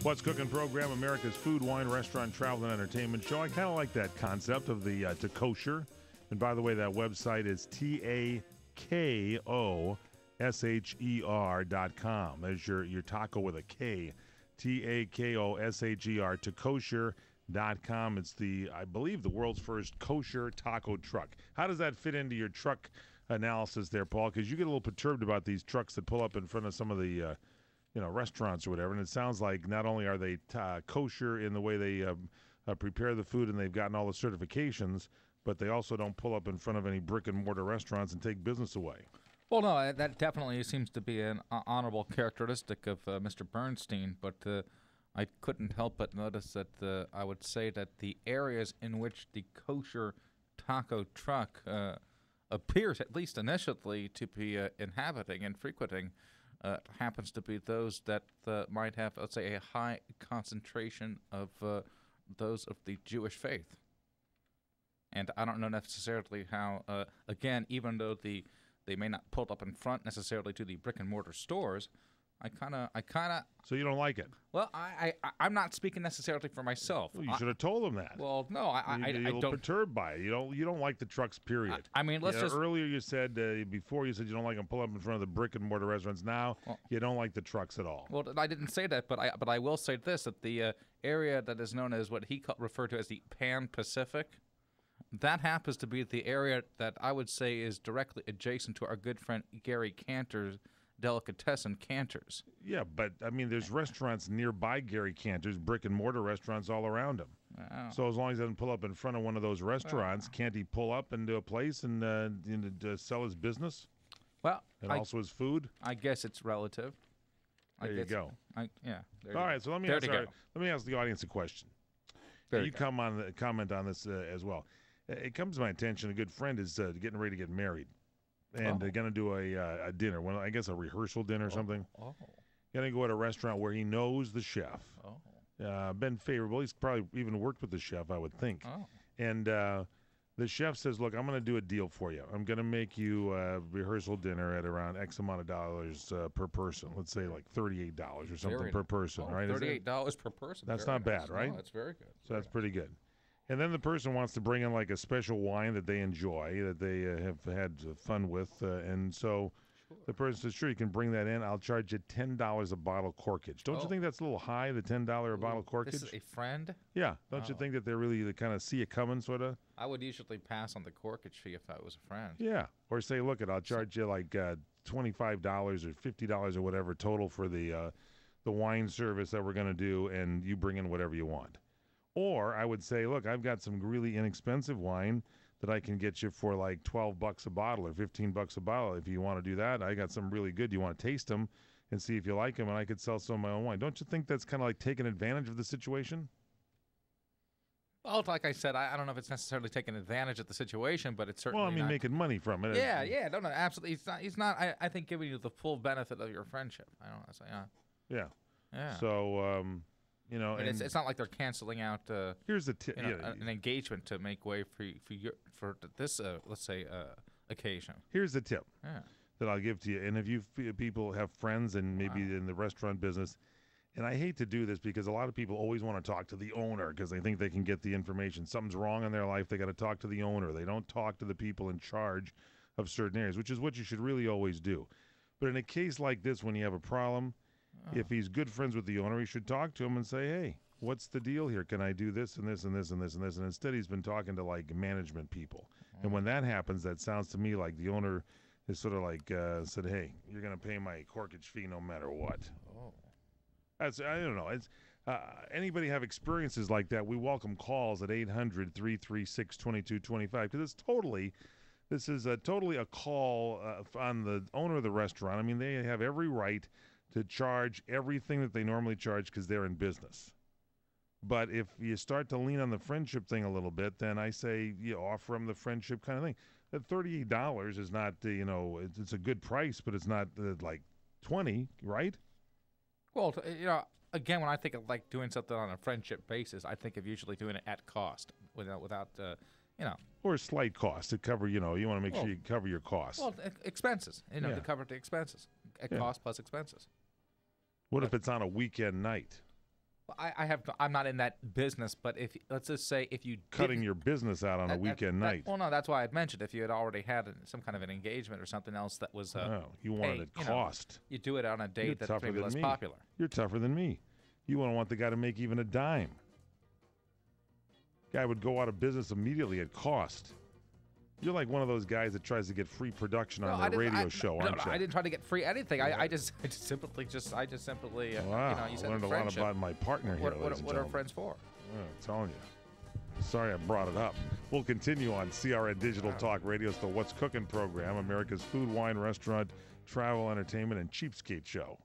What's Cooking program, America's food, wine, restaurant, travel, and entertainment show. I kind of like that concept of the to kosher. And by the way, that website is TAKOSHER.com. There's your taco with a K. TAKOSHER, to kosher.com. It's I believe, the world's first kosher taco truck. How does that fit into your truck analysis there, Paul? Because you get a little perturbed about these trucks that pull up in front of some of the restaurants or whatever, and it sounds like not only are they kosher in the way they prepare the food and they've gotten all the certifications, but they also don't pull up in front of any brick-and-mortar restaurants and take business away. Well, no, that definitely seems to be an honorable characteristic of Mr. Bernstein, but I couldn't help but notice that I would say that the areas in which the kosher taco truck appears, at least initially, to be inhabiting and frequenting happens to be those that might have, let's say, a high concentration of those of the Jewish faith. And I don't know necessarily how, again, even though they may not pull up in front necessarily to the brick and mortar stores, I kind of. So you don't like it? Well, I'm not speaking necessarily for myself. Well, you should have told them that. Well, no, I You're a little don't. perturbed by it. You don't like the trucks, period. I mean, let's just. Earlier you said, before you said you don't like them pull up in front of the brick and mortar restaurants. Now you don't like the trucks at all. Well, I didn't say that, but I will say this: that the area that is known as what he referred to as the Pan Pacific, that happens to be the area that I would say is directly adjacent to our good friend Gary Cantor's Delicatessen Cantor's. Yeah, but I mean, there's restaurants nearby Gary Cantor's, brick and mortar restaurants all around him. Oh. So as long as he doesn't pull up in front of one of those restaurants, can't he pull up into a place and sell his business? Well, and also his food? I guess it's relative. There you go. All right, so let me ask the audience a question. You comment on this as well. It comes to my attention, a good friend is getting ready to get married. And they're going to do a dinner, I guess a rehearsal dinner or something. Going to go at a restaurant where he knows the chef. Been favorable. He's probably even worked with the chef, I would think. And the chef says, look, I'm going to do a deal for you. I'm going to make you a rehearsal dinner at around X amount of dollars per person. Let's say like $38 or something per person, right? $38 per person. That's not bad, right? No, that's very good. So that's pretty good. And then the person wants to bring in like a special wine that they enjoy, that they have had fun with. And so the person says, sure, you can bring that in. I'll charge you $10 a bottle corkage. Don't you think that's a little high, the $10 a bottle corkage? This is a friend? Yeah. Don't you think that they kind of see it coming, sort of? I would usually pass on the corkage fee if I was a friend. Yeah. Or say, look, I'll charge you like $25 or $50 or whatever total for the wine service that we're going to do, and you bring in whatever you want. Or I would say, look, I've got some really inexpensive wine that I can get you for like $12 a bottle or $15 a bottle. If you want to do that, I got some really good. You want to taste them and see if you like them, and I could sell some of my own wine. Don't you think that's kind of like taking advantage of the situation? Well, like I said, I don't know if it's necessarily taking advantage of the situation, but it's certainly Well, I mean, making money from it. Yeah, no, absolutely. He's not. I think giving you the full benefit of your friendship. I don't know. So, yeah. So, and it's not like they're canceling out. Here's the an engagement to make way for this let's say occasion. Here's the tip that I'll give to you. And if you people have friends and maybe in the restaurant business, and I hate to do this because a lot of people always want to talk to the owner because they think they can get the information. Something's wrong in their life, they got to talk to the owner. They don't talk to the people in charge of certain areas, which is what you should really always do. But in a case like this, when you have a problem, if he's good friends with the owner, he should talk to him and say, hey, what's the deal here? Can I do this and this and this and this and this? And instead he's been talking to like management people. And when that happens, that sounds to me like the owner is sort of like said, hey, you're going to pay my corkage fee no matter what. I don't know. It's anybody have experiences like that, we welcome calls at 800-336-2225 because this is totally a call on the owner of the restaurant. I mean, they have every right to charge everything that they normally charge because they're in business. But if you start to lean on the friendship thing a little bit, then I say you offer them the friendship kind of thing. That $38 is not, it's a good price, but it's not like $20, right? Well, again, when I think of like doing something on a friendship basis, I think of usually doing it at cost, without. Or a slight cost to cover, you want to make sure you cover your costs. Well, expenses, to cover the expenses, cost plus expenses. What if it's on a weekend night? Well, I'm not in that business, but if let's just say if you Cutting didn't- your business out on a weekend night. well, no, that's why I'd mentioned if you had already had some kind of an engagement or something else that was, Oh, you wanted hey, it you know, cost. you do it on a date You're that's tougher maybe than less me. popular. You're tougher than me. You wouldn't want the guy to make even a dime. Guy would go out of business immediately at cost. You're like one of those guys that tries to get free production on their radio show, aren't you? I didn't try to get free anything. Yeah. I just simply, Wow, you know, you said learned a lot friendship. about my partner here, What ladies and are gentlemen. friends for? Yeah, I'm telling you. Sorry I brought it up. We'll continue on CRN Digital Talk Radio's The What's Cooking program, America's food, wine, restaurant, travel, entertainment, and cheapskate show.